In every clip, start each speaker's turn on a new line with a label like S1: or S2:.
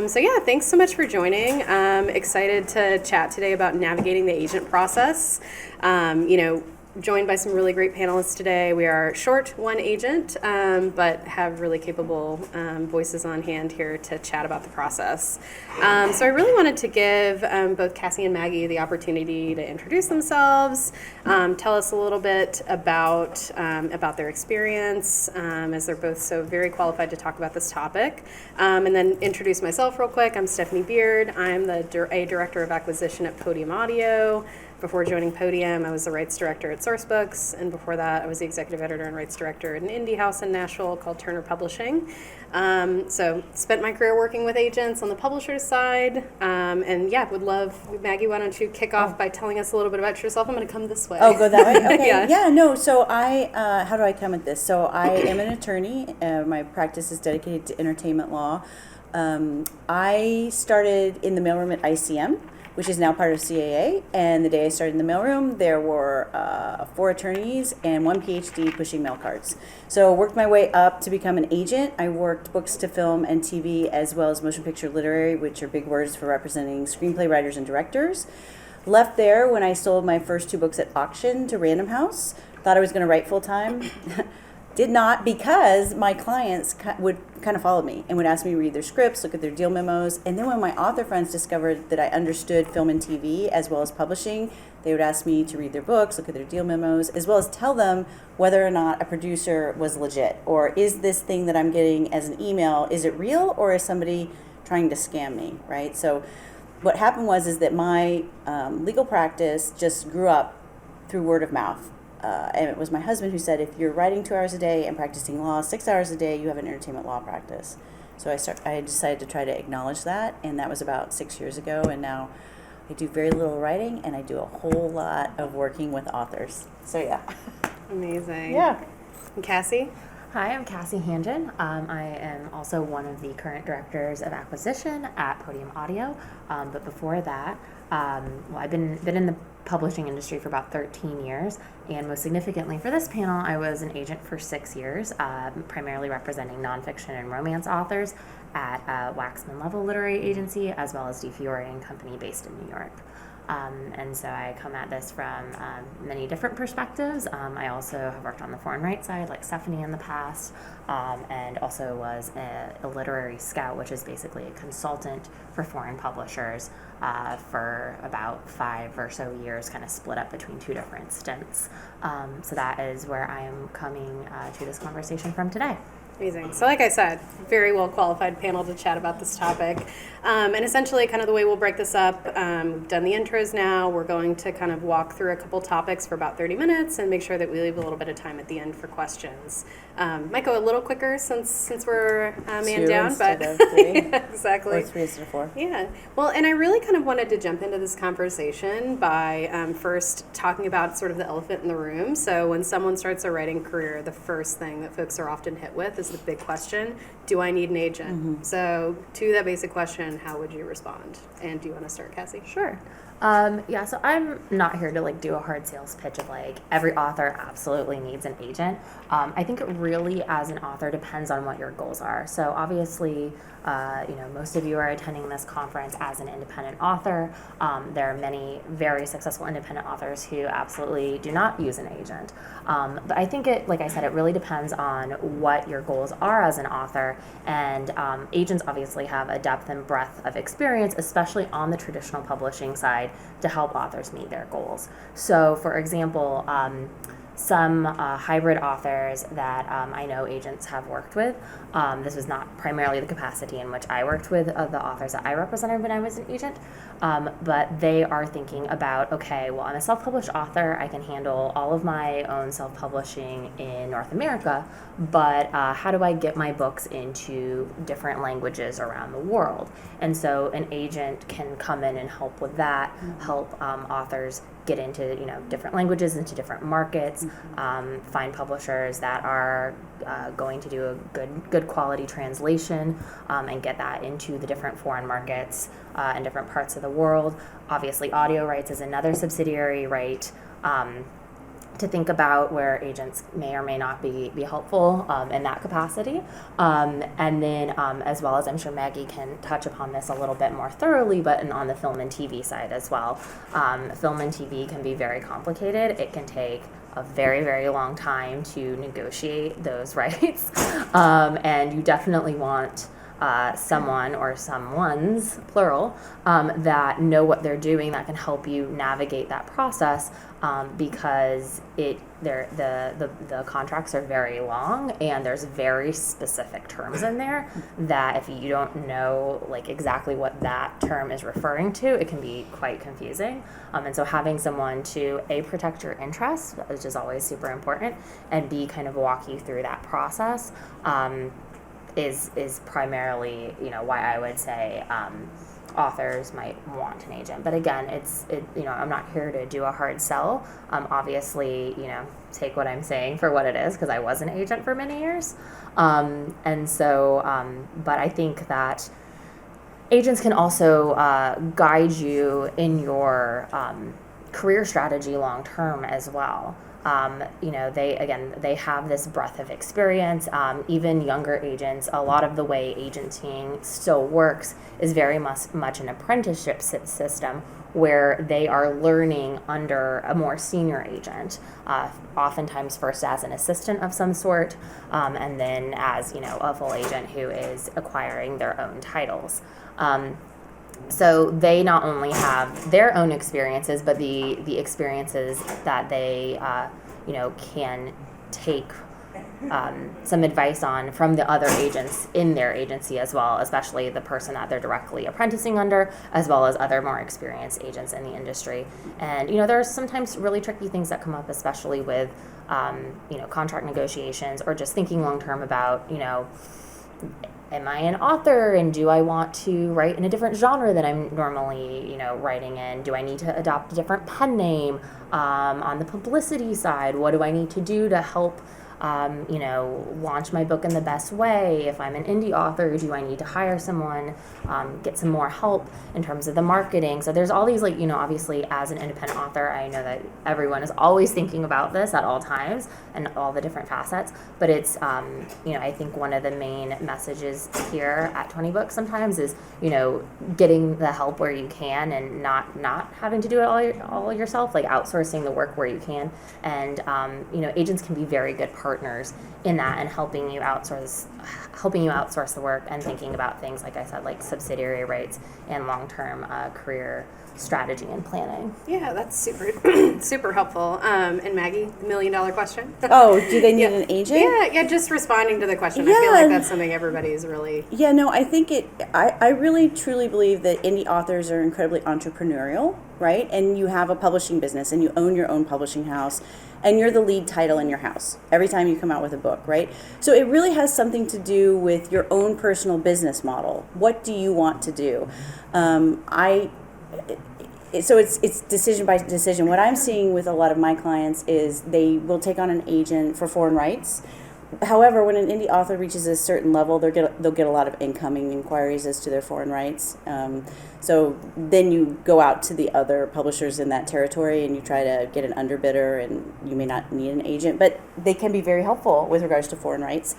S1: So yeah, thanks so much for joining. Excited to chat today about navigating the agent process. Joined by some really great panelists today. We are short one agent, but have really capable voices on hand here to chat about the process. So I really wanted to give both Cassie and Maggie the opportunity to introduce themselves, tell us a little bit about their experience, as they're both so very qualified to talk about this topic, and then introduce myself real quick. I'm Stephanie Beard. I'm a Director of Acquisition at Podium Audio. Before joining Podium, I was the rights director at Sourcebooks, and before that, I was the executive editor and rights director at an indie house in Nashville called Turner Publishing. So spent my career working with agents on the publisher side, and yeah, would love, Maggie, why don't you kick off by telling us a little bit about yourself? I'm going to come this way.
S2: Oh, go that way? Okay.
S1: Yeah.
S2: So how do I come at this? So I am an attorney. My practice is dedicated to entertainment law. I started in the mailroom at ICM, which is now part of CAA. And the day I started in the mailroom, there were 4 attorneys and 1 PhD pushing mail cards. So I worked my way up to become an agent. I worked books to film and TV, as well as motion picture literary, which are big words for representing screenplay writers and directors. Left there when I sold my first 2 books at auction to Random House. Thought I was going to write full time. Did not, because my clients would kind of follow me and would ask me to read their scripts, look at their deal memos. And then when my author friends discovered that I understood film and TV as well as publishing, they would ask me to read their books, look at their deal memos, as well as tell them whether or not a producer was legit. Or is this thing that I'm getting as an email, is it real, or is somebody trying to scam me, right? So what happened is that my legal practice just grew up through word of mouth. And it was my husband who said, if you're writing 2 hours a day and practicing law 6 hours a day, you have an entertainment law practice. So I decided to try to acknowledge that, and that was about 6 years ago. And now I do very little writing, and I do a whole lot of working with authors. So yeah.
S1: Amazing.
S2: Yeah.
S1: And Cassie?
S3: Hi, I'm Cassie Hanjian. I am also one of the current directors of acquisition at Podium Audio. But before that, I've been in the publishing industry for about 13 years, and most significantly for this panel, I was an agent for 6 years, primarily representing nonfiction and romance authors at Waxman Level Literary Agency, as well as DeFiore and Company based in New York. And so I come at this from many different perspectives. I also have worked on the foreign rights side, like Stephanie in the past, and also was a literary scout, which is basically a consultant for foreign publishers for about 5 or so years, kind of split up between 2 different stints. So that is where I am coming to this conversation from today.
S1: Amazing. So like I said, very well qualified panel to chat about this topic. And essentially kind of the way we'll break this up, we've done the intros now. We're going to kind of walk through a couple topics for about 30 minutes and make sure that we leave a little bit of time at the end for questions. Might go a little quicker since we're man down, but
S2: of 3.
S1: yeah, exactly.
S2: Or 3 instead of 4.
S1: Yeah. Well, and I really kind of wanted to jump into this conversation by first talking about sort of the elephant in the room. So when someone starts a writing career, the first thing that folks are often hit with is the big question, do I need an agent? Mm-hmm. So to that basic question, how would you respond? And do you want to start, Cassie?
S3: Sure. So I'm not here to do a hard sales pitch of every author absolutely needs an agent. I think it really, as an author, depends on what your goals are. So obviously, most of you are attending this conference as an independent author. There are many very successful independent authors who absolutely do not use an agent. But I think it really depends on what your goals are as an author. And agents obviously have a depth and breadth of experience, especially on the traditional publishing side, to help authors meet their goals. So, for example, some hybrid authors that I know agents have worked with. This was not primarily the capacity in which I worked with the authors that I represented when I was an agent, but they are thinking about, okay, well, I'm a self-published author. I can handle all of my own self-publishing in North America, but how do I get my books into different languages around the world? And so an agent can come in and help with that, help authors get into different languages, into different markets, find publishers that are going to do a good quality translation and get that into the different foreign markets in different parts of the world. Obviously, audio rights is another subsidiary right. to think about where agents may or may not be helpful in that capacity. And then as well as I'm sure Maggie can touch upon this a little bit more thoroughly, but on the film and TV side as well. Film and TV can be very complicated. It can take a very, very long time to negotiate those rights. And you definitely want someone or someones, plural, that know what they're doing, that can help you navigate that process, because the contracts are very long and there's very specific terms in there that if you don't know like exactly what that term is referring to, it can be quite confusing. And so having someone to A, protect your interests, which is always super important, and B, kind of walk you through that process, is primarily, why I would say authors might want an agent. But again, I'm not here to do a hard sell. Obviously, take what I'm saying for what it is, because I was an agent for many years. And so, but I think that agents can also guide you in your career strategy long term as well. They have this breadth of experience. Even younger agents, a lot of the way agenting still works is very much an apprenticeship system where they are learning under a more senior agent, oftentimes first as an assistant of some sort, and then as a full agent who is acquiring their own titles. So they not only have their own experiences, but the experiences that they, can take some advice on from the other agents in their agency as well, especially the person that they're directly apprenticing under, as well as other more experienced agents in the industry. And, there are sometimes really tricky things that come up, especially with, contract negotiations or just thinking long term about, am I an author and do I want to write in a different genre than I'm normally, writing in? Do I need to adopt a different pen name? On the publicity side, what do I need to do to help, launch my book in the best way? If I'm an indie author, do I need to hire someone, get some more help in terms of the marketing? So there's all these, obviously as an independent author, I know that everyone is always thinking about this at all times and all the different facets, but it's, I think one of the main messages here at 20Books sometimes is, getting the help where you can and not having to do it all yourself, like outsourcing the work where you can. And, agents can be very good partners in that and helping you outsource the work and thinking about things, like I said, like subsidiary rights and long-term career strategy and planning.
S1: Yeah, that's super super helpful. And Maggie, the $1 million question.
S2: Oh, do they need an agent?
S1: Yeah, just responding to the question. I feel like that's something everybody's really...
S2: Yeah, no, I think I really truly believe that indie authors are incredibly entrepreneurial, right? And you have a publishing business and you own your own publishing house and you're the lead title in your house every time you come out with a book, right? So it really has something to do with your own personal business model. What do you want to do? So it's decision by decision. What I'm seeing with a lot of my clients is they will take on an agent for foreign rights. However, when an indie author reaches a certain level, they'll get a lot of incoming inquiries as to their foreign rights. So then you go out to the other publishers in that territory and you try to get an underbidder, and you may not need an agent, but they can be very helpful with regards to foreign rights.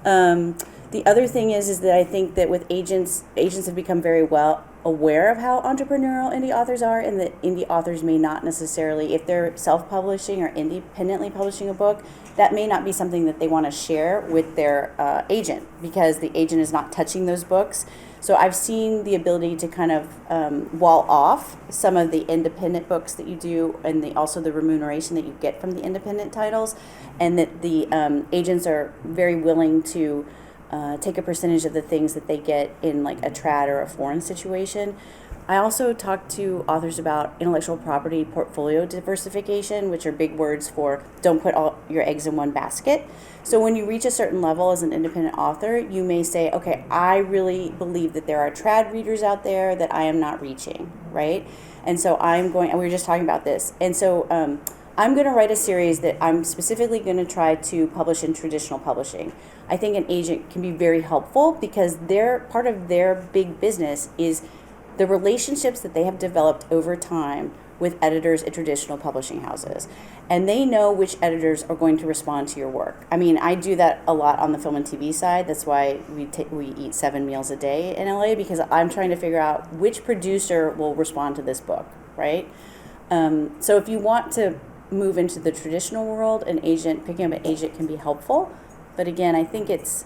S2: The other thing is that I think that with agents have become very well aware of how entrepreneurial indie authors are, and that indie authors may not necessarily, if they're self-publishing or independently publishing a book, that may not be something that they want to share with their agent, because the agent is not touching those books. So I've seen the ability to kind of wall off some of the independent books that you do, and also the remuneration that you get from the independent titles, and that the agents are very willing to take a percentage of the things that they get in like a trad or a foreign situation. I also talk to authors about intellectual property portfolio diversification, which are big words for don't put all your eggs in one basket. So when you reach a certain level as an independent author, you may say, okay, I really believe that there are trad readers out there that I am not reaching, right? And so and we were just talking about this. And so I'm going to write a series that I'm specifically going to try to publish in traditional publishing. I think an agent can be very helpful because part of their big business is the relationships that they have developed over time with editors at traditional publishing houses. And they know which editors are going to respond to your work. I mean, I do that a lot on the film and TV side. That's why we eat 7 meals a day in LA, because I'm trying to figure out which producer will respond to this book, right? So if you want to move into the traditional world, picking up an agent can be helpful. But again, I think it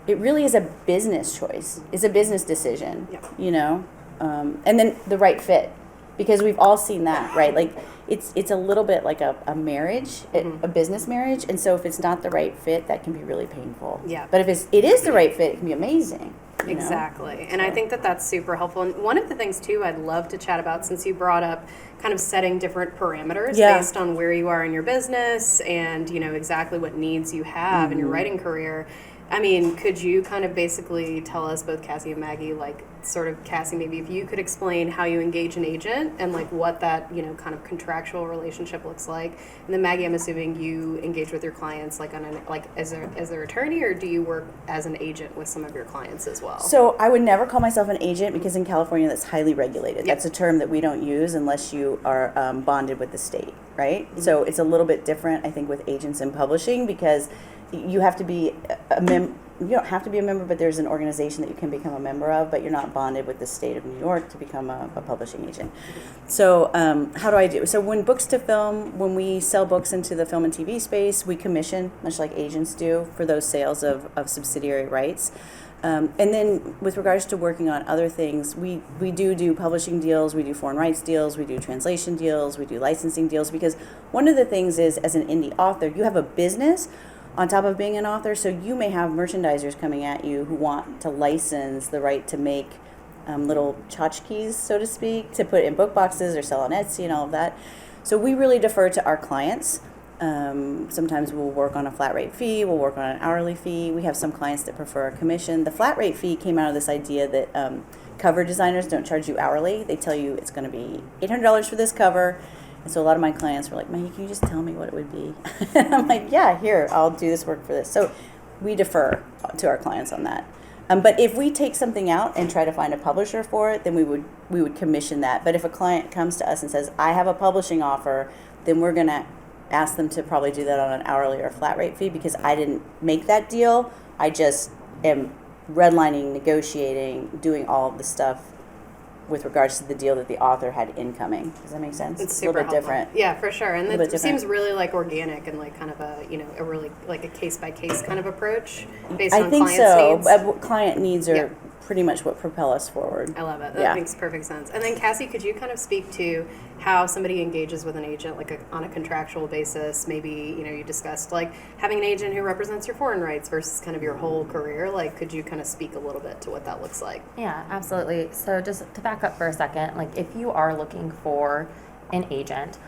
S2: really is a business choice. It's a business decision, you know? And then the right fit, because we've all seen that, right? Like it's a little bit like a marriage, a business marriage. And so if it's not the right fit, that can be really painful.
S1: Yeah.
S2: But if it is the right fit, it can be amazing.
S1: Exactly. And I think that that's super helpful. And one of the things, too, I'd love to chat about, since you brought up kind of setting different parameters based on where you are in your business and, you know, exactly what needs you have in your writing career. I mean, could you kind of basically tell us, both Cassie and Maggie, like sort of Cassie, maybe if you could explain how you engage an agent and like what that, you know, kind of contractual relationship looks like. And then Maggie, I'm assuming you engage with your clients like as their attorney, or do you work as an agent with some of your clients as well?
S2: So I would never call myself an agent, because in California that's highly regulated. That's a term that we don't use unless you are bonded with the state, right? So it's a little bit different, I think, with agents in publishing, because you have to be you don't have to be a member, but there's an organization that you can become a member of, but you're not bonded with the state of New York to become a publishing agent. So how do I do? So when we sell books into the film and TV space, we commission, much like agents do, for those sales of subsidiary rights. And then with regards to working on other things, we do publishing deals, we do foreign rights deals, we do translation deals, we do licensing deals, because one of the things is, as an indie author, you have a business on top of being an author, so you may have merchandisers coming at you who want to license the right to make little tchotchkes, so to speak, to put in book boxes or sell on Etsy and all of that. So we really defer to our clients. Sometimes we'll work on a flat rate fee, we'll work on an hourly fee. We have some clients that prefer a commission. The flat rate fee came out of this idea that cover designers don't charge you hourly. They tell you it's going to be $800 for this cover. And so a lot of my clients were like, Maggie, can you just tell me what it would be? And I'm like, yeah, here, I'll do this work for this. So we defer to our clients on that. But if we take something out and try to find a publisher for it, then we would commission that. But if a client comes to us and says, I have a publishing offer, then we're going to ask them to probably do that on an hourly or flat rate fee, because I didn't make that deal. I just am redlining, negotiating, doing all of the stuff with regards to the deal that the author had incoming. Does that make sense?
S1: It's
S2: super a little bit different.
S1: Yeah, for sure. And it seems really like organic and like kind of a, you know, a really like a case by case kind of approach based on clients' needs.
S2: I think so. Client needs are pretty much what propel us forward.
S1: I love it. That makes perfect sense. And then Cassie, could you kind of speak to how somebody engages with an agent like on a contractual basis? Maybe, you know, you discussed like having an agent who represents your foreign rights versus kind of your whole career. Like, could you kind of speak a little bit to what that looks like?
S3: Yeah, absolutely. So just to back up for a second, like if you are looking for an agent,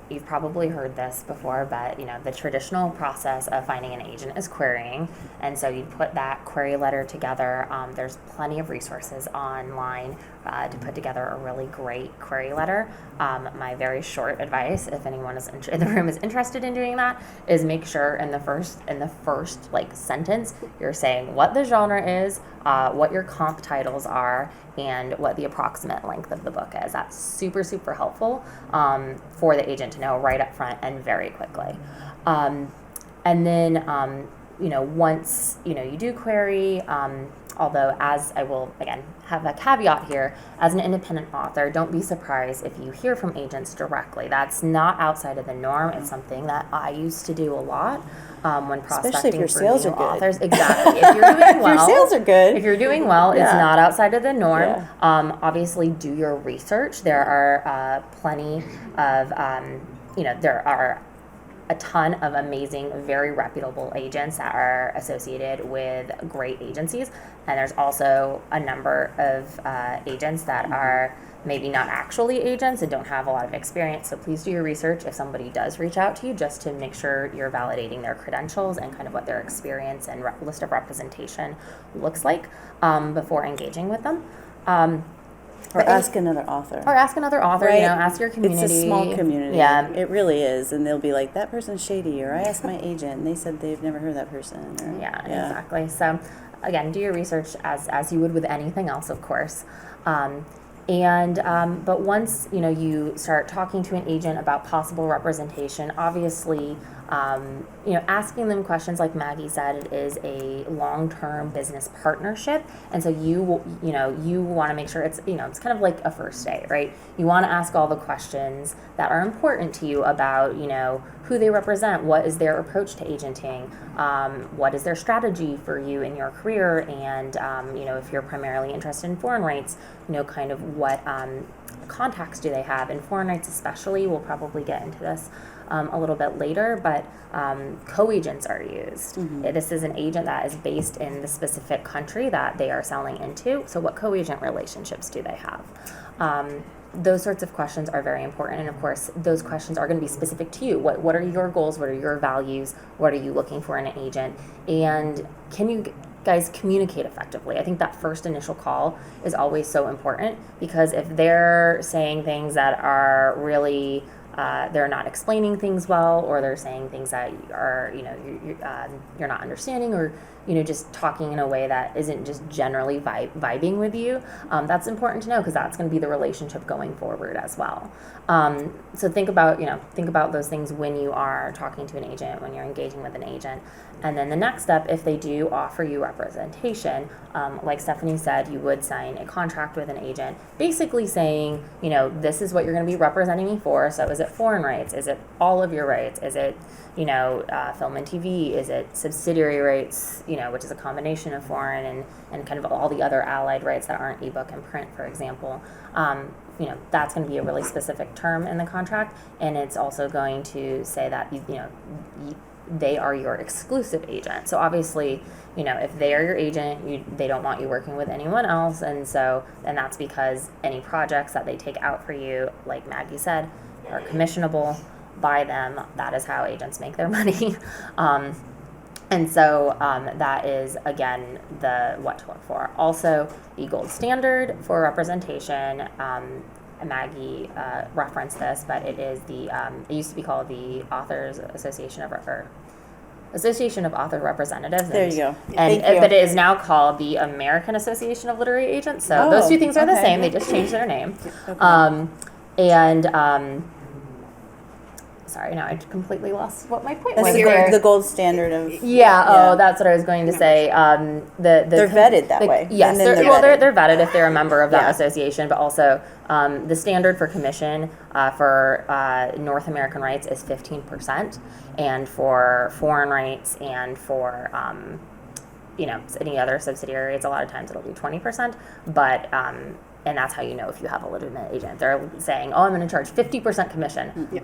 S3: you've probably heard this before, but you know the traditional process of finding an agent is querying, and so you put that query letter together. There's plenty of resources online to put together a really great query letter. My very short advice, if anyone is in the room is interested in doing that, is make sure in the first like sentence you're saying what the genre is, what your comp titles are, and what the approximate length of the book is. That's super, super helpful for the agent to know right up front and very quickly. And then, you know, once, you know, you do query, although as I will, again, have a caveat here, as an independent author, don't be surprised if you hear from agents directly. That's not outside of the norm. It's something that I used to do a lot when prospecting for new authors. Exactly. If you're doing well,
S2: your sales are good.
S3: If you're doing well, it's not outside of the norm. Obviously, do your research. There are plenty of, you know, there are a ton of amazing, very reputable agents that are associated with great agencies. And there's also a number of agents that are maybe not actually agents and don't have a lot of experience. So please do your research if somebody does reach out to you, just to make sure you're validating their credentials and kind of what their experience and list of representation looks like before engaging with them.
S2: Or ask another author.
S3: Right? You know, ask your community.
S2: It's a small community.
S3: Yeah.
S2: It really is. And they'll be like, that person's shady. Or I asked my agent and they said they've never heard of that person. Or,
S3: yeah, exactly. So again, do your research as you would with anything else, of course. But once you start talking to an agent about possible representation, obviously, asking them questions, like Maggie said, it is a long-term business partnership, and so you want to make sure it's it's kind of like a first date, right? You want to ask all the questions that are important to you about who they represent, what is their approach to agenting, what is their strategy for you in your career, and if you're primarily interested in foreign rights, kind of what contacts do they have in foreign rights, especially. We'll probably get into this a little bit later, but co-agents are used. This is an agent that is based in the specific country that they are selling into. So what co-agent relationships do they have? Those sorts of questions are very important, and of course those questions are going to be specific to you. What are your goals? What are your values? What are you looking for in an agent? And can you guys communicate effectively? I think that first initial call is always so important, because if they're saying things that are really they're not explaining things well, or they're saying things that are you're not understanding, or just talking in a way that isn't just generally vibing with you, that's important to know, because that's going to be the relationship going forward as well. So think about those things when you are talking to an agent, when you're engaging with an agent. And then the next step, if they do offer you representation, like Stephanie said, you would sign a contract with an agent, basically saying, this is what you're going to be representing me for. So is it foreign rights? Is it all of your rights? Is it, film and TV? Is it subsidiary rights, which is a combination of foreign and kind of all the other allied rights that aren't ebook and print, for example? That's going to be a really specific term in the contract, and it's also going to say that, they are your exclusive agent. So obviously, if they are your agent, they don't want you working with anyone else, and that's because any projects that they take out for you, like Maggie said, are commissionable by them. That is how agents make their money. That is, again, what to look for. Also, the gold standard for representation, Maggie referenced this, but it is it used to be called the Authors Association of Author Representatives.
S2: There you go.
S3: But it is now called the American Association of Literary Agents. So those two things are the same. They just changed their name. Okay. Sorry, now I completely lost what my point was there.
S2: The gold standard of...
S3: That's what I was going to say.
S2: They're vetted that way.
S3: Yes, they're vetted if they're a member of that association, but also the standard for commission for North American rights is 15%, and for foreign rights and for any other subsidiary rights, a lot of times it'll be 20%, but... and that's how you know if you have a legitimate agent. They're saying, I'm going to charge 50% commission. Yeah.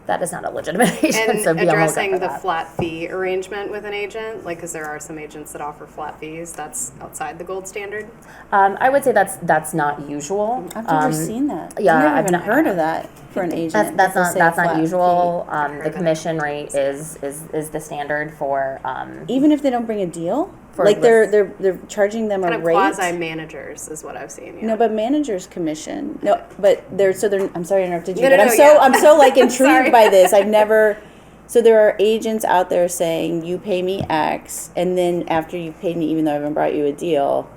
S3: That is not a legitimate agent.
S1: And
S3: so be
S1: addressing
S3: on the
S1: the flat fee arrangement with an agent, because there are some agents that offer flat fees, that's outside the gold standard.
S3: I would say that's not usual.
S2: I've never seen that.
S3: Yeah,
S2: I've never even heard of that for an agent.
S3: That's not usual. The commission rate is the standard for
S2: even if they don't bring a deal. Like they're charging them
S1: kind
S2: a
S1: of
S2: rate.
S1: Quasi managers is what I've seen. Yeah.
S2: No, but managers commission. No, but they're. I'm sorry I interrupted you.
S1: No,
S2: I'm so like intrigued by this. I've never. So there are agents out there saying you pay me X, and then after you paid me, even though I haven't brought you a deal,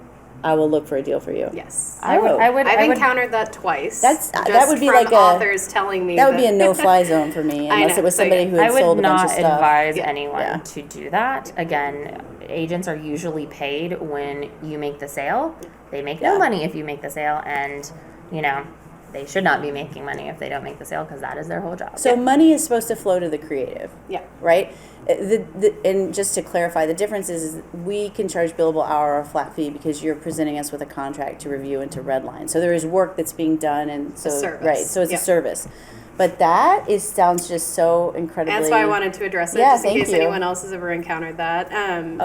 S2: I will look for a deal for you.
S1: Yes,
S3: I've
S1: encountered that twice.
S2: That would be
S1: from
S2: like
S1: authors telling me
S2: that would be a no-fly zone for me unless it was somebody who had sold a bunch of stuff.
S3: I would not advise anyone to do that. Again, agents are usually paid when you make the sale. They make no money if you make the sale, and they should not be making money if they don't make the sale, because that is their whole job.
S2: So money is supposed to flow to the creative.
S1: Yeah.
S2: Right? And just to clarify, the difference is we can charge billable hour or a flat fee because you're presenting us with a contract to review and to redline. So there is work that's being done, and so so it's a service. But that sounds just so incredibly...
S1: That's why I wanted to address it, just in case anyone else has ever encountered that. And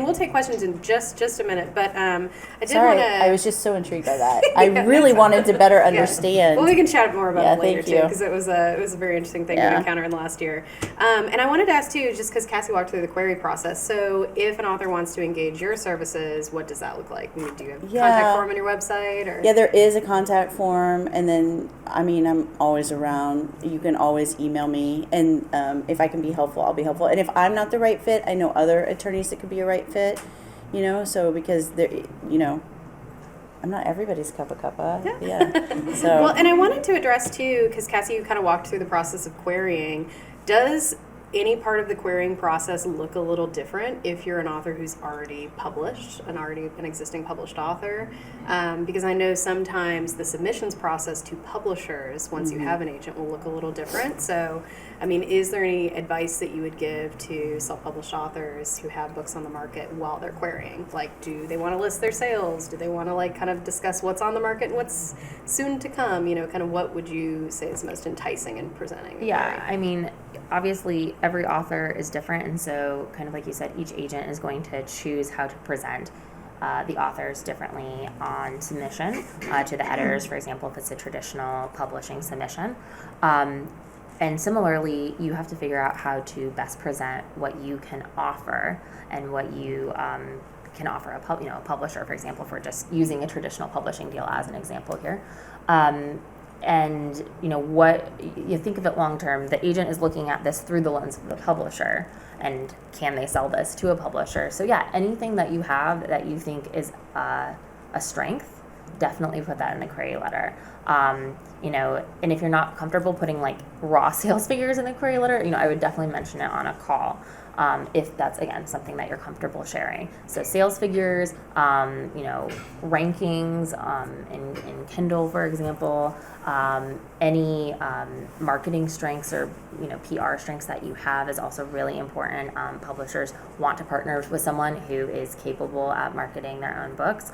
S1: we'll take questions in just a minute, but I did want to...
S2: I was just so intrigued by that. I really wanted to better understand.
S1: Well, we can chat more about it later,
S2: thank you.
S1: too, because it was a very interesting thing to encounter in the last year. And I wanted to ask, too, just because Cassie walked through the query process, so if an author wants to engage your services, what does that look like? Do you have a contact form on your website? Or?
S2: Yeah, there is a contact form, and then, I'm always around. You can always email me, and if I can be helpful, I'll be helpful. And if I'm not the right fit, I know other attorneys that could be a right fit, so because they're, I'm not everybody's cup of cuppa. Yeah. So
S1: Well, and I wanted to address too, because Cassie, you kind of walked through the process of querying. Does any part of the querying process look a little different if you're an author who's already published, an existing published author? Because I know sometimes the submissions process to publishers, once you have an agent, will look a little different. So, I mean, is there any advice that you would give to self-published authors who have books on the market while they're querying? Like, do they want to list their sales? Do they want to like kind of discuss what's on the market and what's soon to come? You know, kind of what would you say is most enticing in presenting?
S3: Yeah, I mean, obviously every author is different, and so kind of like you said, each agent is going to choose how to present the authors differently on submission to the editors, for example, if it's a traditional publishing submission. And similarly, you have to figure out how to best present what you can offer and what you can offer a publisher, for example, for just using a traditional publishing deal as an example here. And what you think of it long term, the agent is looking at this through the lens of the publisher, and can they sell this to a publisher? So yeah, anything that you have that you think is a strength, definitely put that in the query letter. And if you're not comfortable putting like raw sales figures in the query letter, I would definitely mention it on a call. If that's, again, something that you're comfortable sharing. So sales figures, rankings in Kindle, for example, any marketing strengths or, PR strengths that you have is also really important. Publishers want to partner with someone who is capable at marketing their own books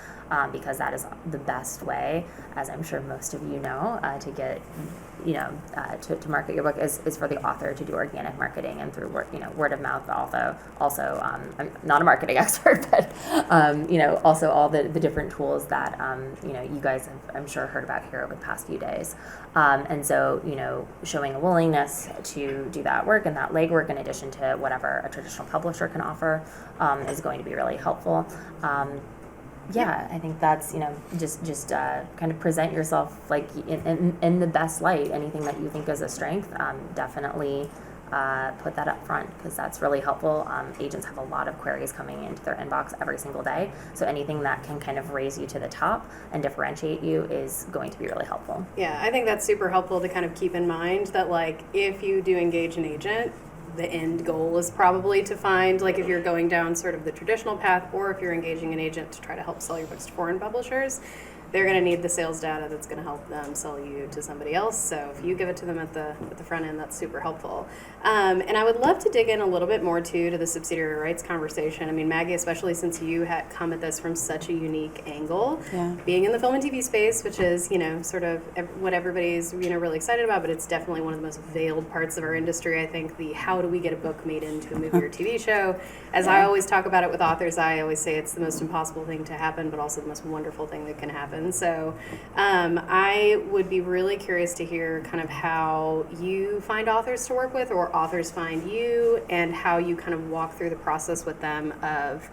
S3: because that is the best way, as I'm sure most of you know, to get to market your book is for the author to do organic marketing and through word of mouth. Also, I'm not a marketing expert, but also all the different tools that you guys have, I'm sure, heard about here over the past few days. And so showing a willingness to do that work and that legwork in addition to whatever a traditional publisher can offer is going to be really helpful. Yeah, I think that's, just kind of present yourself like in the best light. Anything that you think is a strength, definitely put that up front because that's really helpful. Agents have a lot of queries coming into their inbox every single day. So anything that can kind of raise you to the top and differentiate you is going to be really helpful.
S1: Yeah, I think that's super helpful to kind of keep in mind that like if you do engage an agent, the end goal is probably to find, like if you're going down sort of the traditional path or if you're engaging an agent to try to help sell your books to foreign publishers, they're going to need the sales data that's going to help them sell you to somebody else. So if you give it to them at the front end, that's super helpful. And I would love to dig in a little bit more too to the subsidiary rights conversation. I mean, Maggie, especially since you had come at this from such a unique angle, being in the film and TV space, which is sort of what everybody's really excited about, but it's definitely one of the most veiled parts of our industry. I think the how do we get a book made into a movie or TV show. As I always talk about it with authors, I always say it's the most impossible thing to happen, but also the most wonderful thing that can happen. So I would be really curious to hear kind of how you find authors to work with or authors find you and how you kind of walk through the process with them of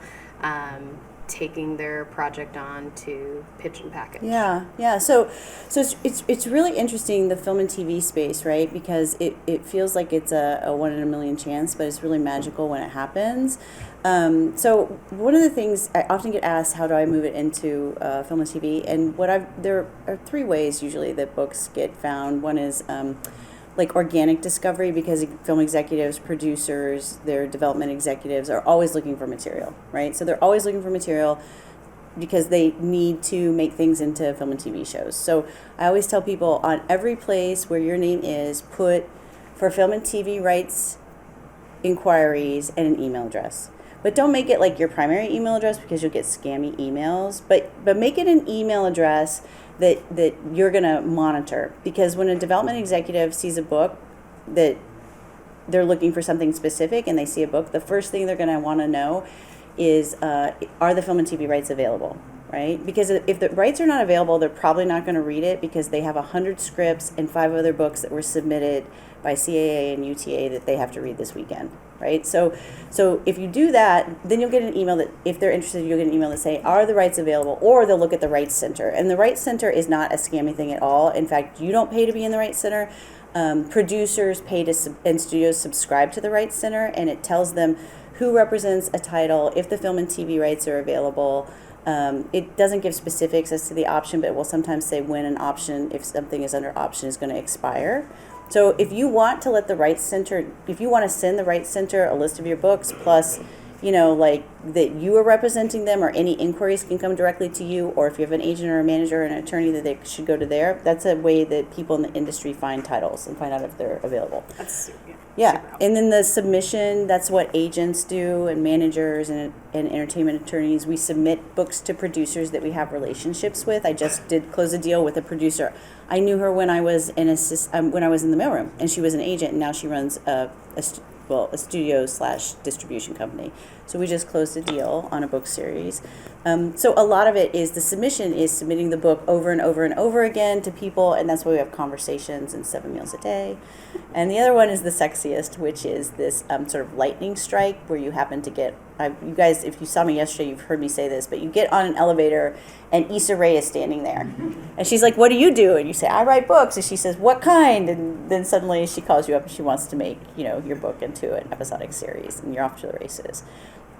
S1: taking their project on to pitch and package.
S2: Yeah. So it's really interesting, the film and TV space, right? Because it feels like it's a 1 in a million chance, but it's really magical when it happens. So one of the things I often get asked, how do I move it into film and TV? And there are 3 ways usually that books get found. One is like organic discovery, because film executives, producers, their development executives are always looking for material, right? So they're always looking for material because they need to make things into film and TV shows. So I always tell people, on every place where your name is, put for film and TV rights inquiries and an email address. But don't make it like your primary email address because you'll get scammy emails. But make it an email address that you're going to monitor. Because when a development executive sees a book that they're looking for something specific and they see a book, the first thing they're going to want to know is, are the film and TV rights available, right? Because if the rights are not available, they're probably not going to read it because they have 100 scripts and 5 other books that were submitted by CAA and UTA that they have to read this weekend, right? So if you do that, then you'll get an email that, if they're interested, you'll get an email that say, are the rights available? Or they'll look at the Rights Center. And the Rights Center is not a scammy thing at all. In fact, you don't pay to be in the Rights Center. Producers pay and studios subscribe to the Rights Center, and it tells them who represents a title, if the film and TV rights are available, It doesn't give specifics as to the option, but it will sometimes say when an option, if something is under option, is going to expire. So if you want to let the Rights Center, if you want to send the Rights Center a list of your books, plus, like that you are representing them, or any inquiries can come directly to you, or if you have an agent or a manager or an attorney that they should go to there, that's a way that people in the industry find titles and find out if they're available.
S1: That's
S2: Yeah, and then the submission, that's what agents do, and managers and entertainment attorneys. We submit books to producers that we have relationships with. I just did close a deal with a producer. I knew her when I was in when I was in the mailroom, and she was an agent, and now she runs a studio/distribution company. So we just closed a deal on a book series. So a lot of it is the submission is submitting the book over and over and over again to people, and that's why we have conversations and 7 meals a day. And the other one is the sexiest, which is this sort of lightning strike where you happen to get, you guys, if you saw me yesterday, you've heard me say this, but you get on an elevator and Issa Rae is standing there. And she's like, "What do you do?" And you say, "I write books." And she says, "What kind?" And then suddenly she calls you up and she wants to make, your book into an episodic series, and you're off to the races.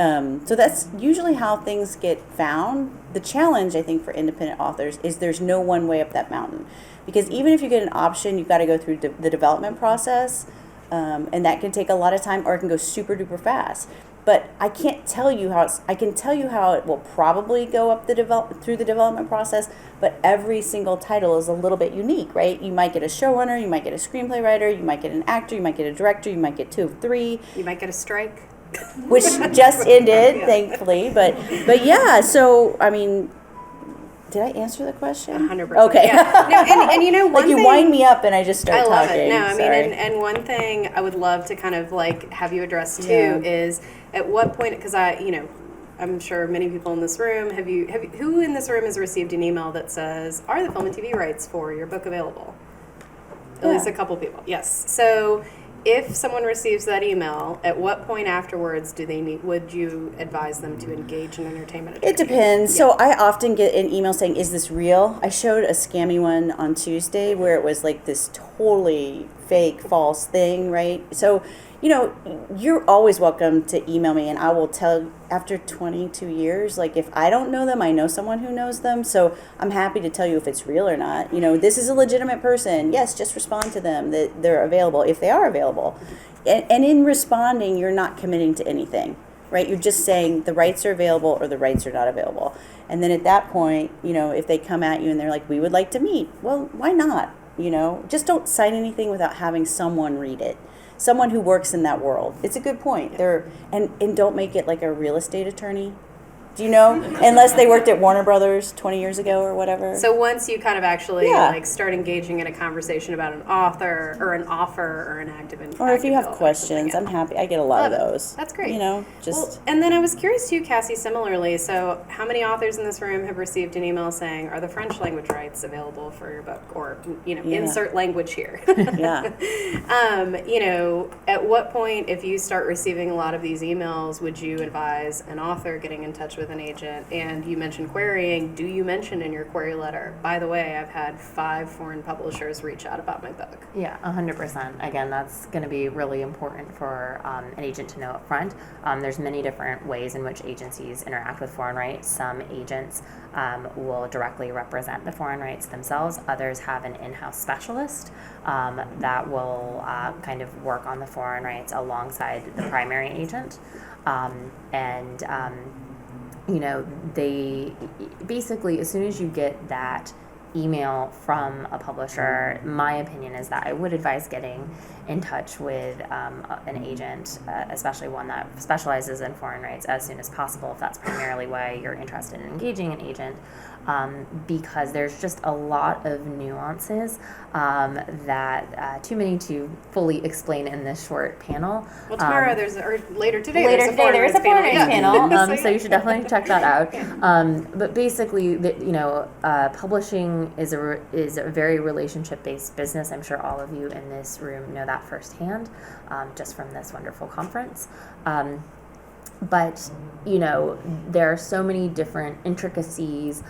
S2: So that's usually how things get found. The challenge, I think, for independent authors is there's no one way up that mountain. Because even if you get an option, you've got to go through the development process, and that can take a lot of time, or it can go super duper fast. But I can't tell you how I can tell you how it will probably go up through the development process, but every single title is a little bit unique, right? You might get a showrunner, you might get a screenplay writer, you might get an actor, you might get a director, you might get 2 of 3.
S1: You might get a strike.
S2: Which just ended, thankfully. But yeah, so, I mean, did I answer the question?
S1: 100%.
S2: Okay.
S1: Yeah. No, and one
S2: like you
S1: thing,
S2: wind me up and I just start
S1: I love
S2: talking.
S1: it. No, I mean,
S2: Sorry.
S1: and one thing I would love to kind of like have you address too
S2: Yeah.
S1: is at what point, because I'm sure many people in this room, who in this room has received an email that says, "Are the film and TV rights for your book available?" At least a couple people. Yes. So if someone receives that email, at what point afterwards would you advise them to engage an entertainment attorney?
S2: It depends. Yeah. So I often get an email saying, "Is this real?" I showed a scammy one on Tuesday where it was like this totally fake, false thing, right? So, you're always welcome to email me, and I will tell, after 22 years, like if I don't know them, I know someone who knows them. So I'm happy to tell you if it's real or not. This is a legitimate person. Yes, just respond to them that they're available if they are available. And in responding, you're not committing to anything, right? You're just saying the rights are available or the rights are not available. And then at that point, if they come at you and they're like, "We would like to meet," well, why not? Just don't sign anything without having someone read it. Someone who works in that world. It's a good point. And don't make it like a real estate attorney. Do you know? Unless they worked at Warner Brothers 20 years ago or whatever.
S1: So once you kind of actually start engaging in a conversation about an author or an offer or an active
S2: or if you have questions, I'm happy. I get a lot of those.
S1: That's great.
S2: And
S1: then I was curious too, Cassie, similarly. So how many authors in this room have received an email saying, "Are the French language rights available for your book?" Or, insert language here.
S2: Yeah.
S1: At what point, if you start receiving a lot of these emails, would you advise an author getting in touch with an agent? And you mentioned querying. Do you mention in your query letter, "By the way, I've had 5 foreign publishers reach out about my book"?
S3: Yeah, 100%. Again, that's going to be really important for an agent to know up front. There's many different ways in which agencies interact with foreign rights. Some agents will directly represent the foreign rights themselves. Others have an in-house specialist that will kind of work on the foreign rights alongside the primary agent. They basically, as soon as you get that email from a publisher, my opinion is that I would advise getting in touch with an agent, especially one that specializes in foreign rights, as soon as possible, if that's primarily why you're interested in engaging an agent, because there's just a lot of nuances that too many to fully explain in this short panel.
S1: Well, tomorrow later today
S3: there is a foreign rights panel, so you should
S1: yeah.
S3: definitely check that out. But basically, publishing is a very relationship-based business. I'm sure all of you in this room know that firsthand, just from this wonderful conference. but you know, there are so many different intricacies,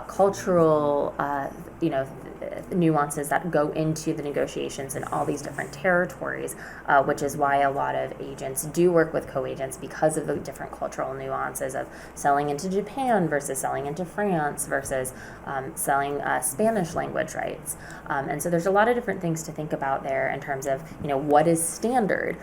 S3: cultural, you know, nuances that go into the negotiations in all these different territories, which is why a lot of agents do work with co-agents, because of the different cultural nuances of selling into Japan versus selling into France versus selling Spanish language rights. And so there's a lot of different things to think about there in terms of, you know, what is standard.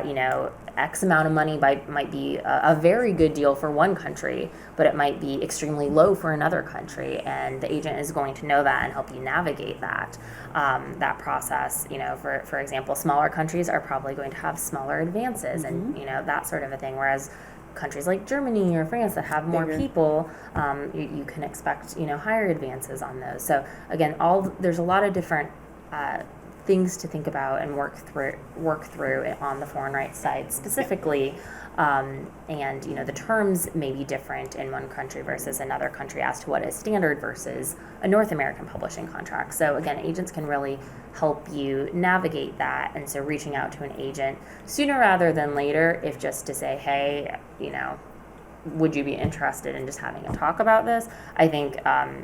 S3: You know, X amount of money might be a very good deal for one country, but it might be extremely low for another country, and the agent is going to know that and help you navigate that process. You know, for example, smaller countries are probably going to have smaller advances, and you know, that sort of a thing, whereas countries like Germany or France that have more people, you can expect, you know, higher advances on those. So again, there's a lot of different things to think about and work through it on the foreign rights side specifically. And you know, the terms may be different in one country versus another country as to what is standard versus a North American publishing contract. So again, agents can really help you navigate that. And so reaching out to an agent sooner rather than later, if just to say, hey, you know, would you be interested in just having a talk about this, I think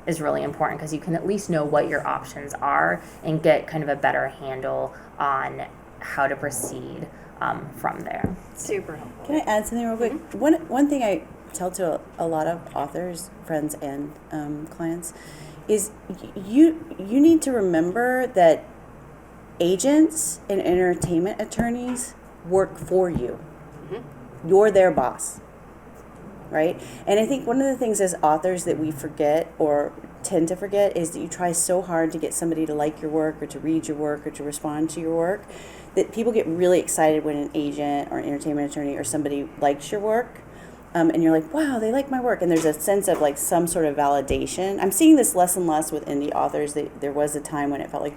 S3: is really important, because you can at least know what your options are and get kind of a better handle on how to proceed from there.
S1: Super helpful.
S2: Can I add something real quick? One thing I tell to a lot of authors, friends, and clients is you need to remember that agents and entertainment attorneys work for you. You're their boss, right? And I think one of the things as authors that we forget or tend to forget is that you try so hard to get somebody to like your work or to read your work or to respond to your work, that people get really excited when an agent or an entertainment attorney or somebody likes your work. And you're like, wow, they like my work. And there's a sense of like some sort of validation. I'm seeing this less and less with indie authors. There was a time when it felt like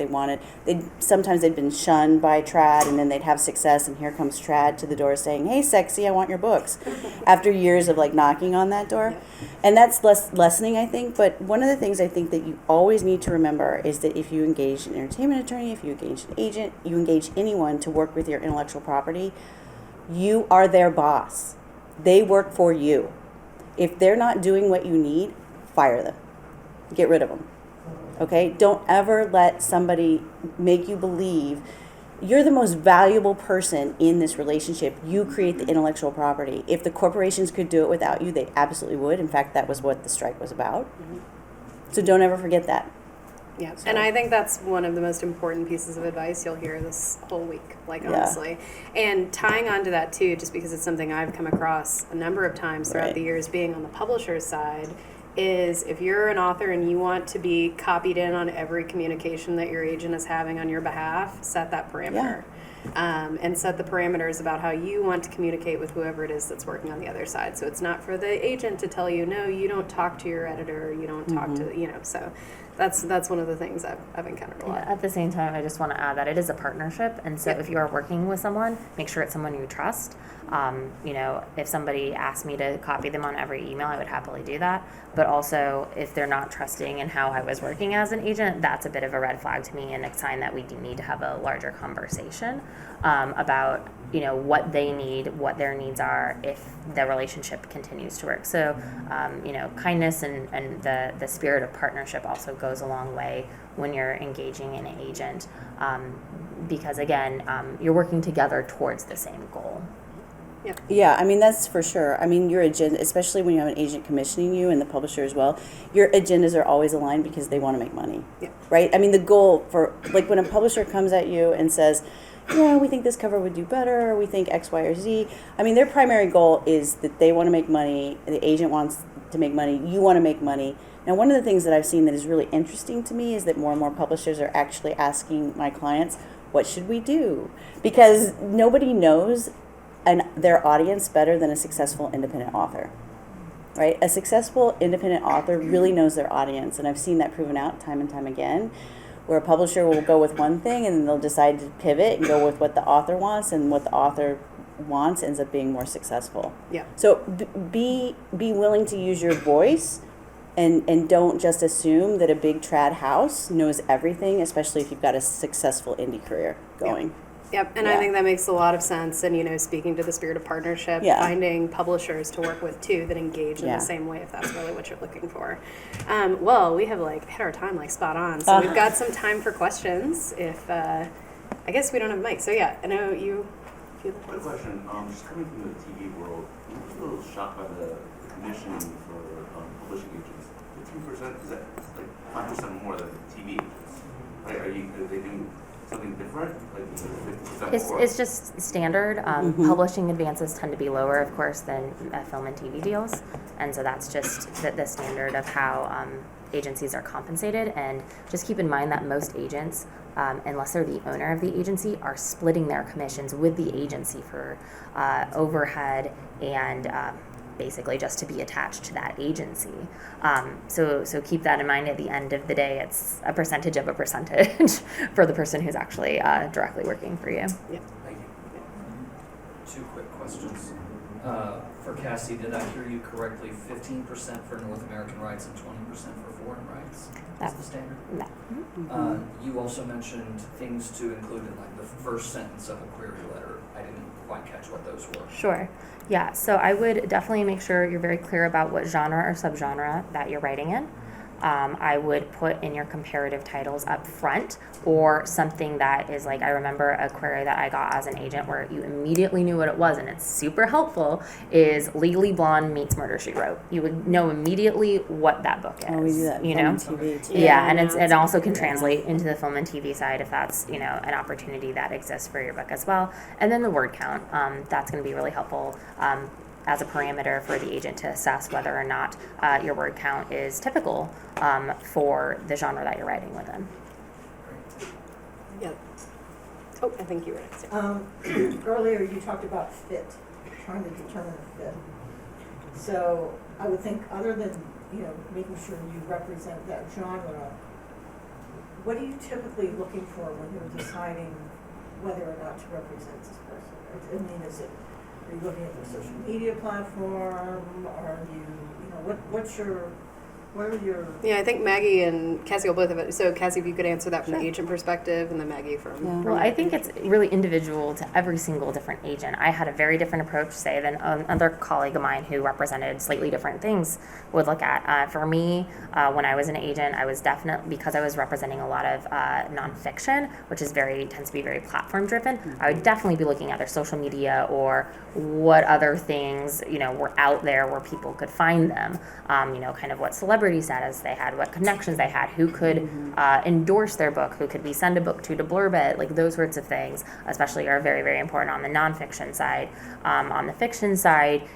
S2: sometimes they'd been shunned by trad, and then they'd have success, and here comes trad to the door saying, hey, sexy, I want your books, after years of like knocking on that door. Yeah. And that's lessening, I think. But one of the things I think that you always need to remember is that if you engage an entertainment attorney, if you engage an agent, you engage anyone to work with your intellectual property, you are their boss. They work for you. If they're not doing what you need, fire them. Get rid of them. Okay? Don't ever let somebody make you believe you're the most valuable person in this relationship. You create the intellectual property. If the corporations could do it without you, they absolutely would. In fact, that was what the strike was about. So don't ever forget that.
S1: Yeah, so. And I think that's one of the most important pieces of advice you'll hear this whole week, like, honestly. And tying on to that, too, just because it's something I've come across a number of times throughout the years being on the publisher's side, is if you're an author and you want to be copied in on every communication that your agent is having on your behalf, set that parameter. And set the parameters about how you want to communicate with whoever it is that's working on the other side. So it's not for the agent to tell you, no, you don't talk to your editor, you don't talk to, you know, so that's one of the things I've encountered a lot.
S3: At the same time, I just want to add that it is a partnership, and so if you are working with someone, make sure it's someone you trust. You know, if somebody asked me to copy them on every email, I would happily do that. But also, if they're not trusting in how I was working as an agent, that's a bit of a red flag to me, and a sign that we do need to have a larger conversation about, you know, what they need, what their needs are, if the relationship continues to work. So, you know, kindness and the spirit of partnership also goes a long way when you're engaging an agent, because again, you're working together towards the same goal.
S2: Yeah, I mean, that's for sure. I mean, your agenda, especially when you have an agent commissioning you and the publisher as well, your agendas are always aligned because they want to make money, right? I mean, the goal for, like, when a publisher comes at you and says, yeah, we think this cover would do better, we think X, Y, or Z. I mean, their primary goal is that they want to make money, the agent wants to make money, you want to make money. Now, one of the things that I've seen that is really interesting to me is that more and more publishers are actually asking my clients, what should we do? Because nobody knows their audience better than a successful independent author, right? A successful independent author really knows their audience, and I've seen that proven out time and time again, where a publisher will go with one thing and then they'll decide to pivot and go with what the author wants, and what the author wants ends up being more successful. Yeah. So be willing to use your voice, and don't just assume that a big trad house knows everything, especially if you've got a successful indie career going.
S1: Yep, and I think that makes a lot of sense. And, speaking to the spirit of partnership, finding publishers to work with too that engage in the same way, if that's really what you're looking for. Well, we have hit our time spot on, so we've got some time for questions. If I guess we don't have mics, so yeah, I know you.
S4: Quick question. Just coming from the TV world, I was a little shocked by the commission for publishing agents. 15%, is that 5% more than TV agents? Are they doing something different? 50% more?
S3: It's just standard. Publishing advances tend to be lower, of course, than film and TV deals, and so that's just the standard of how agencies are compensated. And just keep in mind that most agents, unless they're the owner of the agency, are splitting their commissions with the agency for overhead and basically just to be attached to that agency. So keep that in mind. At the end of the day, it's a percentage of a percentage for the person who's actually directly working for you.
S1: Yep.
S5: Thank you. Two quick questions. For Cassie, did I hear you correctly? 15% for North American rights and 20% for foreign rights? That's the standard?
S3: No.
S5: You also mentioned things to include in the first sentence of a query letter. I didn't quite catch what those were.
S3: Sure. Yeah, so I would definitely make sure you're very clear about what genre or subgenre that you're writing in. I would put in your comparative titles up front, or something that is I remember a query that I got as an agent where you immediately knew what it was, and it's super helpful, is Legally Blonde meets Murder, She Wrote. You would know immediately what that book is.
S2: Oh, we do that
S3: you
S2: film
S3: know?
S2: and TV too.
S3: Yeah, and it also can translate into the film and TV side if that's, an opportunity that exists for your book as well. And then the word count, that's going to be really helpful as a parameter for the agent to assess whether or not your word count is typical for the genre that you're writing within.
S1: Yeah. Oh, I think you were next.
S6: Earlier you talked about fit, trying to determine the fit. So I would think, other than making sure you represent that genre, what are you typically looking for when you're deciding whether or not to represent this person? I mean, are you looking at their social media platform? Are you, what are your...
S1: Yeah, I think Maggie and Cassie will both have it. So Cassie, if you could answer that from the agent perspective, and then Maggie from...
S3: Well, I think it's really individual to every single different agent. I had a very different approach, say, than another colleague of mine who represented slightly different things would look at. For me, when I was an agent, I was definitely, because I was representing a lot of nonfiction, which is tends to be very platform driven, I would definitely be looking at their social media or what other things, were out there where people could find them, kind of what celebrity status they had, what connections they had, who could endorse their book, who could we send a book to blurb it, those sorts of things especially are very, very important on the nonfiction side. On the fiction side,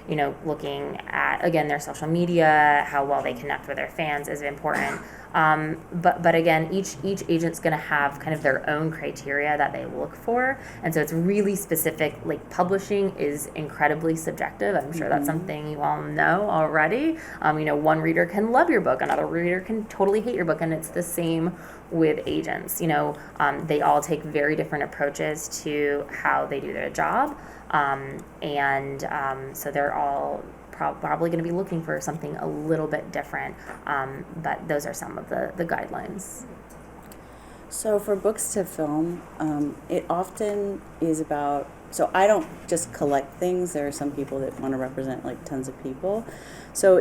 S3: looking at, again, their social media, how well they connect with their fans is important. But again, each agent's going to have kind of their own criteria that they look for, and so it's really specific. Publishing is incredibly subjective. I'm sure that's something you all know already. One reader can love your book, another reader can totally hate your book, and it's the same with agents. They all take very different approaches to how they do their job, so they're all probably going to be looking for something a little bit different, but those are some of the guidelines.
S2: So for books to film, it often is about, so I don't just collect things. There are some people that want to represent tons of people. So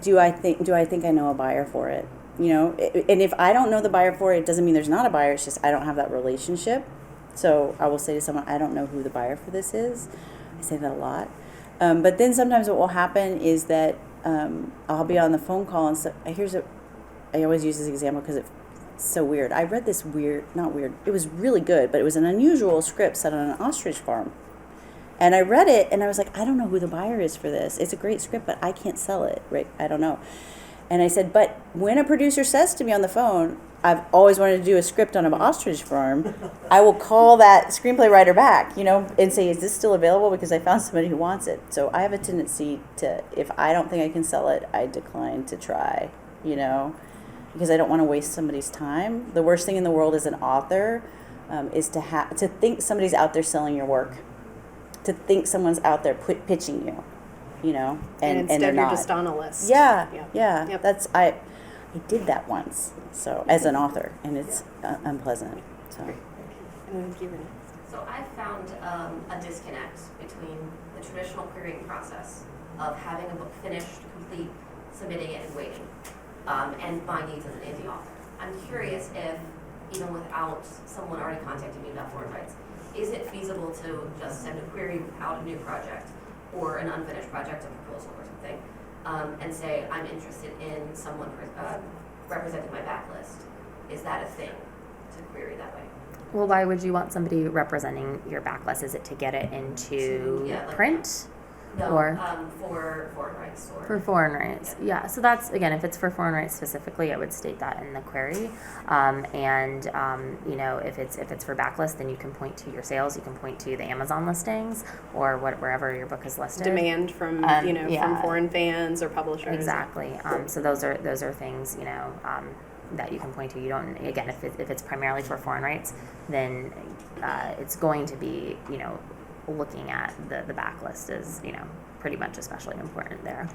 S2: do I think I know a buyer for it? And if I don't know the buyer for it, it doesn't mean there's not a buyer. It's just I don't have that relationship. So I will say to someone, I don't know who the buyer for this is. I say that a lot. But then sometimes what will happen is that I'll be on the phone call and I always use this example because it's so weird. I read this it was really good, but it was an unusual script set on an ostrich farm. And I read it and I was like, I don't know who the buyer is for this. It's a great script, but I can't sell it, right? I don't know. And I said, but when a producer says to me on the phone, I've always wanted to do a script on an ostrich farm, I will call that screenplay writer back, and say, is this still available? Because I found somebody who wants it. So I have a tendency to, if I don't think I can sell it, I decline to try, because I don't want to waste somebody's time. The worst thing in the world as an author is to think somebody's out there selling your work, to think someone's out there pitching you. And
S1: instead
S2: they're
S1: you're
S2: not.
S1: just on a list.
S2: Yeah.
S1: Yep.
S2: That's I did that once, so as an author, and it's unpleasant. So
S1: And then Kieran.
S7: So I've found a disconnect between the traditional querying process of having a book finished, complete, submitting it and waiting, and my needs as an indie author. I'm curious if, even without someone already contacting me about foreign rights, is it feasible to just send a query without a new project or an unfinished project, a proposal or something, and say, I'm interested in someone representing my backlist? Is that a thing to query that way?
S3: Well, why would you want somebody representing your backlist? Is it to get it into
S7: Yeah, like
S3: print?
S7: No,
S3: Or
S7: for foreign rights or
S3: for foreign rights? Yeah. So that's, again, if it's for foreign rights specifically, I would state that in the query. You know, if it's for backlist, then you can point to your sales. You can point to the Amazon listings or wherever your book is listed.
S1: Demand from
S3: Yeah.
S1: from foreign fans or publishers.
S3: Exactly. So those are things, that you can point to. You don't, again, if it's primarily for foreign rights, then it's going to be, looking at the backlist is, pretty much especially important there.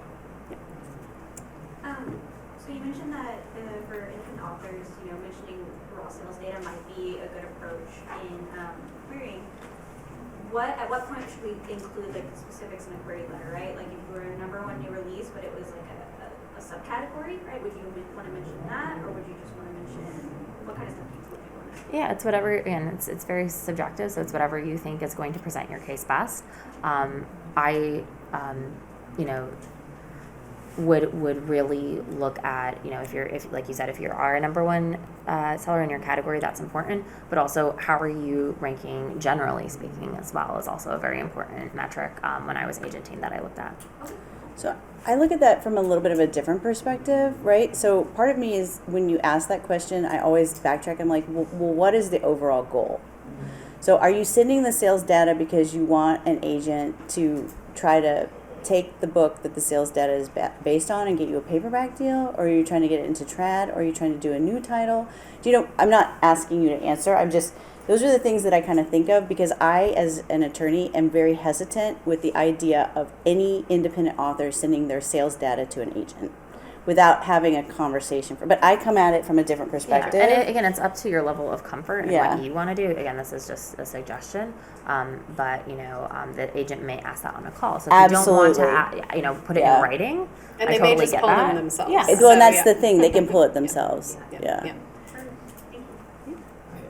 S8: So you mentioned that for infant authors, mentioning raw sales data might be a good approach in querying. At what point should we include like the specifics in a query letter, right? Like if you were a #1 new release, but it was like a subcategory, right? Would you want to mention that, or would you just want to mention what kind of stuff would you want to?
S3: Yeah, it's whatever, and it's very subjective, so it's whatever you think is going to present your case best. Would really look at, if like you said, if you are a #1 seller in your category, that's important, but also how are you ranking generally speaking as well is also a very important metric when I was agenting that I looked at.
S2: So I look at that from a little bit of a different perspective, right? So part of me is when you ask that question, I always backtrack. I'm like, well, what is the overall goal? So are you sending the sales data because you want an agent to try to take the book that the sales data is based on and get you a paperback deal? Or are you trying to get it into trad? Or are you trying to do a new title? I'm not asking you to answer. Those are the things that I kind of think of because I, as an attorney, am very hesitant with the idea of any independent author sending their sales data to an agent without having a conversation. But I come at it from a different perspective.
S3: Yeah. And again, it's up to your level of comfort and
S2: Yeah.
S3: what you want to do. Again, this is just a suggestion, but the agent may ask that on a call. So if
S2: Absolutely.
S3: you don't want to, put it
S2: Yeah.
S3: in writing,
S1: And
S3: I
S1: they
S3: totally
S1: may just
S3: get
S1: pull
S3: that.
S1: them themselves.
S3: Yeah.
S2: Well, and that's
S1: yeah.
S2: the thing. They can pull it themselves. Yeah.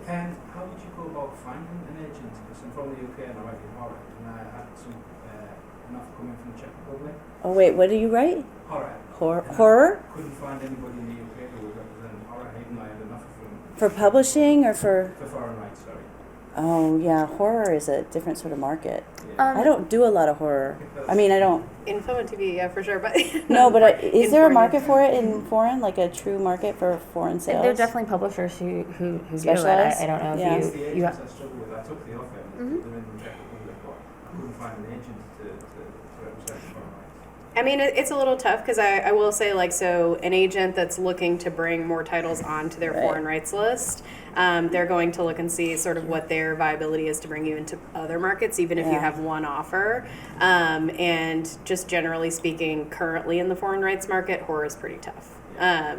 S9: And how did you go about finding an agent? Because I'm from the UK and I write in horror, and I had some enough coming from Czech Republic.
S2: Oh, wait, what do you write?
S9: Horror.
S2: Horror?
S9: Couldn't find anybody in the UK who would represent horror, even though I had enough of them.
S2: For publishing or for...
S9: For foreign rights, sorry.
S2: Oh, yeah, horror is a different sort of market.
S9: Yeah.
S2: I don't do a lot of horror. I mean, I don't...
S1: In film and TV, yeah, for sure. But
S2: No, but is there a
S1: foreign-
S2: market for it in foreign, like a true market for foreign sales?
S3: There are definitely publishers who do it.
S2: Specialize?
S3: I don't know
S2: Yeah.
S3: if
S9: It's the
S3: you
S9: agents I struggle with. I took the offer and
S3: Mhm.
S9: put them in Czech Republic, but I couldn't find an agent to represent foreign rights.
S1: I mean, it's a little tough because I will say, so an agent that's looking to bring more titles onto their
S2: Right.
S1: foreign rights list, they're going to look and see sort of what their viability is to bring you into other markets, even if you
S2: Yeah.
S1: have one offer. And just generally speaking, currently in the foreign rights market, horror is pretty tough.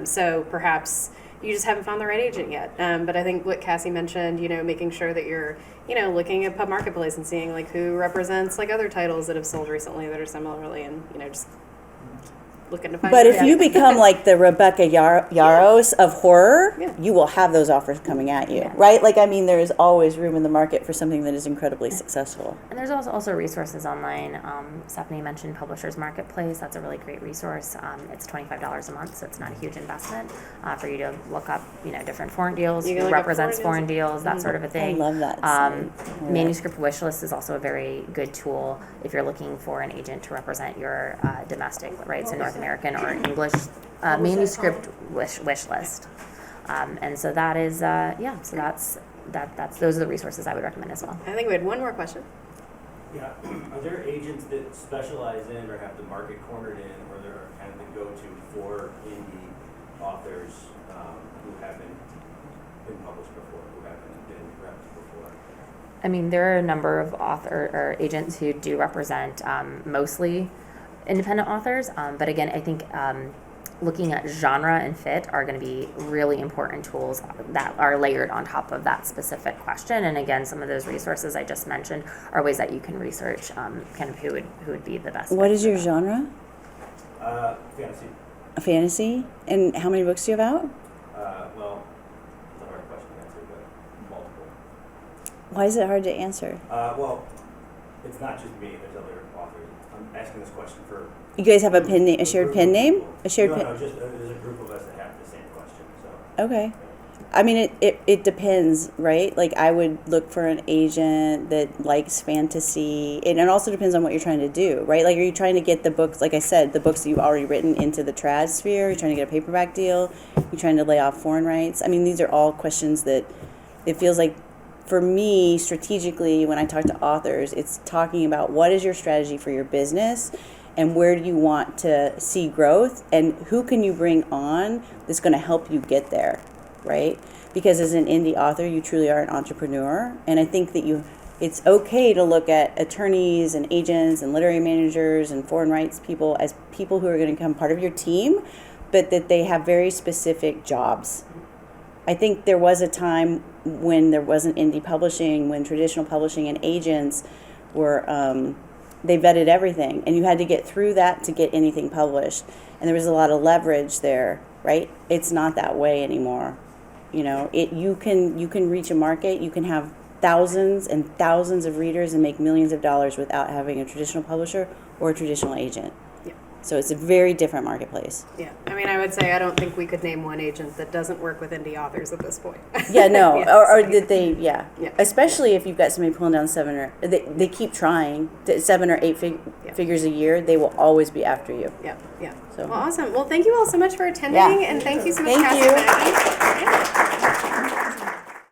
S1: So perhaps you just haven't found the right agent yet. But I think what Cassie mentioned, making sure that you're, looking at Pub Marketplace and seeing who represents other titles that have sold recently that are similarly, and just looking to find.
S2: But if
S1: something.
S2: you become like the Rebecca Yaros of horror,
S1: Yeah.
S2: you will have those offers coming at you,
S3: Yeah.
S2: right? There's always room in the market for something that is incredibly successful.
S3: And there's also resources online. Stephanie mentioned Publishers Marketplace. That's a really great resource. It's $25 a month, so it's not a huge investment for you to look up, different foreign deals,
S1: You can
S3: who
S1: look up
S3: represents
S1: foreign
S3: foreign deals, that sort of a
S2: I
S3: thing.
S2: love that. Yeah.
S3: Manuscript Wishlist is also a very good tool if you're looking for an agent to represent your domestic rights in North American or English manuscript wish list. And so that is, so that's those are the resources I would recommend as well.
S1: I think we had one more question.
S10: Yeah, are there agents that specialize in or have the market cornered in, or they're kind of the go-to for indie authors who haven't been published before, who haven't been reps before?
S3: I mean, there are a number of author or agents who do represent mostly independent authors, but again, I think looking at genre and fit are going to be really important tools that are layered on top of that specific question. And again, some of those resources I just mentioned are ways that you can research kind of who would be the best.
S2: What
S3: fit
S2: is
S3: for
S2: your
S3: that.
S2: genre?
S10: Fantasy.
S2: A fantasy? And how many books do you have out?
S10: Well, it's a hard question to answer, but multiple.
S2: Why is it hard to answer?
S10: Well, it's not just me. There's other authors. I'm asking this question for.
S2: You guys have a pen name, a shared
S10: group
S2: pen
S10: of
S2: name?
S10: people.
S2: A shared
S10: no,
S2: pen?
S10: No, just there's a group of us that have the same question. So.
S2: Okay. I mean, it depends, right? Like, I would look for an agent that likes fantasy. And it also depends on what you're trying to do, right? Like, are you trying to get the books, like I said, the books that you've already written into the trad sphere? You're trying to get a paperback deal? You're trying to lay off foreign rights? I mean, these are all questions that it feels like, for me, strategically, when I talk to authors, it's talking about what is your strategy for your business and where do you want to see growth and who can you bring on that's going to help you get there, right? Because as an indie author, you truly are an entrepreneur. And I think that it's okay to look at attorneys and agents and literary managers and foreign rights people as people who are going to become part of your team, but that they have very specific jobs. I think there was a time when there wasn't indie publishing, when traditional publishing and agents were, they vetted everything, and you had to get through that to get anything published. And there was a lot of leverage there, right? It's not that way anymore. You know, you can reach a market, you can have thousands and thousands of readers and make millions of dollars without having a traditional publisher or a traditional agent.
S1: Yeah.
S2: So it's a very different marketplace.
S1: Yeah, I mean, I would say I don't think we could name one agent that doesn't work with indie authors at this point.
S2: Yeah, no,
S1: Yes.
S2: or that they, yeah.
S1: Yeah.
S2: Especially if you've got somebody pulling down they keep trying, 7 or 8
S1: Yeah.
S2: figures a year, they will always be after you.
S1: Yeah, yeah.
S2: So.
S1: Well, awesome. Well, thank you all so much for attending,
S2: Yeah.
S1: and thank you so much,
S2: Thank
S1: Cassie
S2: you.
S1: and Maggie. Yeah.